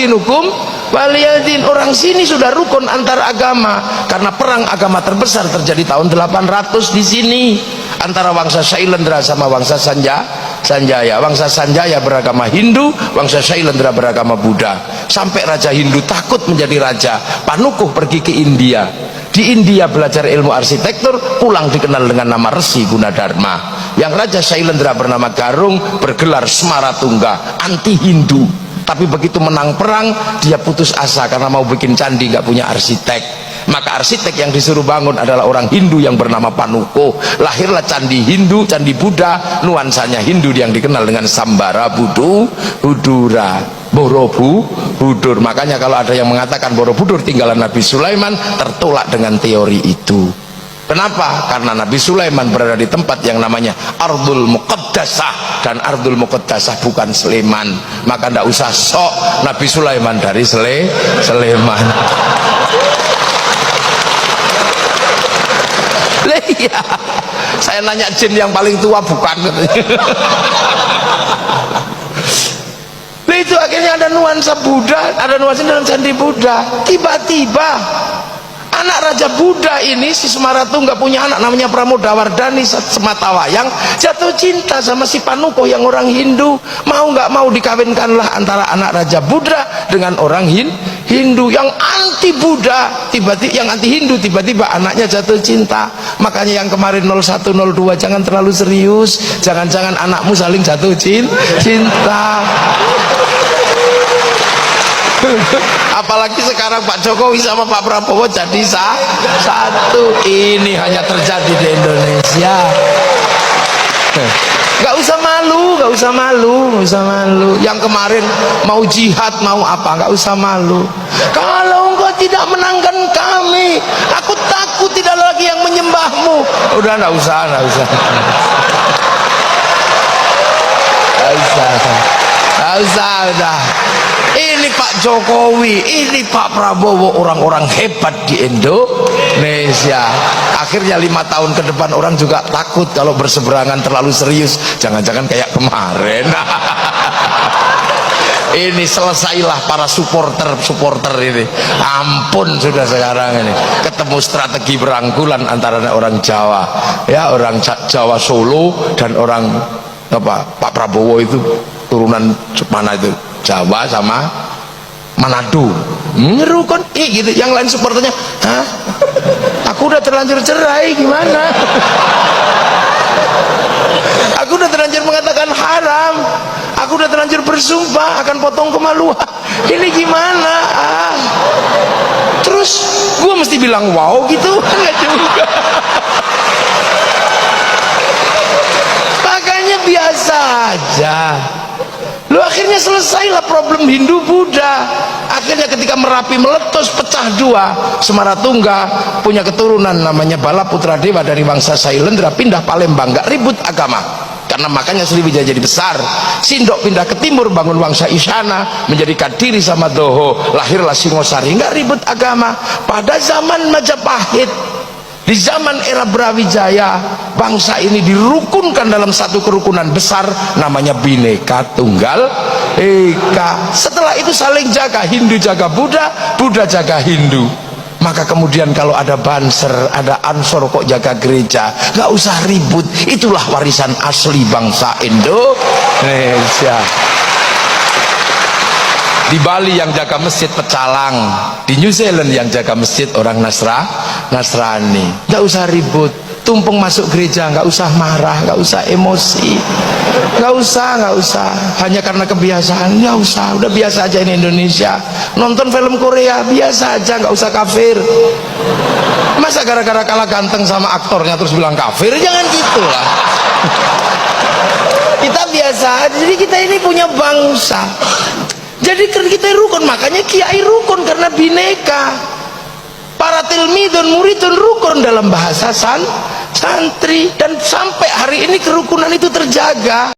dinukum waliyadin. Orang sini sudah rukun antar agama, karena perang agama terbesar terjadi tahun 800 di sini antara Wangsa Sailendra sama Wangsa Sanjaya. Wangsa Sanjaya beragama Hindu, Wangsa Sailendra beragama Buddha. Sampai Raja Hindu takut menjadi raja, Panukuh pergi ke India. Di India belajar ilmu arsitektur, pulang dikenal dengan nama Resi Gunadarma. Yang Raja Sailendra bernama Garung bergelar Smaratungga, anti Hindu. Tapi begitu menang perang, dia putus asa karena mau bikin candi, nggak punya arsitek. Maka arsitek yang disuruh bangun adalah orang Hindu yang bernama Panukuh. Lahirlah candi Hindu, candi Buddha, nuansanya Hindu yang dikenal dengan Sambara Budura, Borobudur. Makanya kalau ada yang mengatakan Borobudur tinggalan Nabi Sulaiman, tertolak dengan teori itu. Kenapa? Karena Nabi Sulaiman berada di tempat yang namanya Ardul Muqaddasah, dan Ardul Muqaddasah bukan Sleman. Maka tidak usah sok Nabi Sulaiman dari Sleman. Iya, saya nanya jin yang paling tua bukan. Itu akhirnya ada nuansa Buddha, ada nuansa dalam candi Buddha. Tiba-tiba anak Raja Buddha ini, si Smaratungga, punya anak namanya Pramodawardhani Sematawayang, jatuh cinta sama si Panukuh yang orang Hindu. Mau nggak mau dikawinkanlah antara anak Raja Buddha dengan orang Hindu yang anti Buddha. Tiba-tiba yang anti Hindu, tiba-tiba anaknya jatuh cinta. Makanya yang kemarin 0102 jangan terlalu serius, jangan-jangan anakmu saling jatuh cinta. Apalagi sekarang Pak Jokowi sama Pak Prabowo jadi satu. Ini hanya terjadi di Indonesia. Gak usah malu, gak usah malu, gak usah malu. Yang kemarin mau jihad, mau apa, gak usah malu. Kalau engkau tidak menangkan kami, aku takut tidak lagi yang menyembahmu. Udah, gak usah, gak usah. Gak usah, gak usah, udah. Ini Pak Jokowi, ini Pak Prabowo, orang-orang hebat di Indonesia. Akhirnya 5 tahun ke depan orang juga takut kalau berseberangan terlalu serius. Jangan-jangan kayak kemarin. Ini selesailah para supporter ini. Ampun sudah sekarang ini. Ketemu strategi berangkulan antara orang Jawa, ya, orang Jawa Solo dan orang apa, Pak Prabowo itu turunan mana itu, Jawa sama Manado. Ngerukun gitu. Yang lain supporternya, hah? Aku udah terlanjur cerai, gimana? Aku udah terlanjur mengatakan haram. Aku udah terlanjur bersumpah akan potong kemaluan. Ini gimana? Terus gue mesti bilang wow gitu? Enggak juga. Makanya biasa aja. Lu akhirnya selesailah problem Hindu Buddha. Akhirnya ketika Merapi meletus pecah dua, Smaratungga punya keturunan namanya Bala Putra Dewa dari Wangsa Sailendra pindah Palembang, nggak ribut agama. Karena makanya Sriwijaya jadi besar. Sindok pindah ke timur bangun Wangsa Isyana, menjadi Kadiri sama Doho, lahirlah Singosari, nggak ribut agama. Pada zaman Majapahit, di zaman era Brawijaya, bangsa ini dirukunkan dalam satu kerukunan besar namanya Bhinneka Tunggal Ika. Setelah itu saling jaga, Hindu jaga Buddha, Buddha jaga Hindu. Maka kemudian kalau ada Banser, ada Ansor kok jaga gereja, nggak usah ribut. Itulah warisan asli bangsa Indonesia. Di Bali yang jaga masjid pecalang, di New Zealand yang jaga masjid orang Nasrani. Nggak usah ribut. Tumpeng masuk gereja, nggak usah marah, nggak usah emosi, nggak usah. Hanya karena kebiasaan, nggak usah. Udah biasa aja ini Indonesia. Nonton film Korea biasa aja, nggak usah kafir. Masa gara-gara kalah ganteng sama aktornya terus bilang kafir? Jangan gitulah. Kita biasa aja. Jadi kita ini punya bangsa. Jadi kita rukun, makanya kiai rukun karena bineka. Para tilmidun muridun rukun dalam bahasa santri, dan sampai hari ini kerukunan itu terjaga.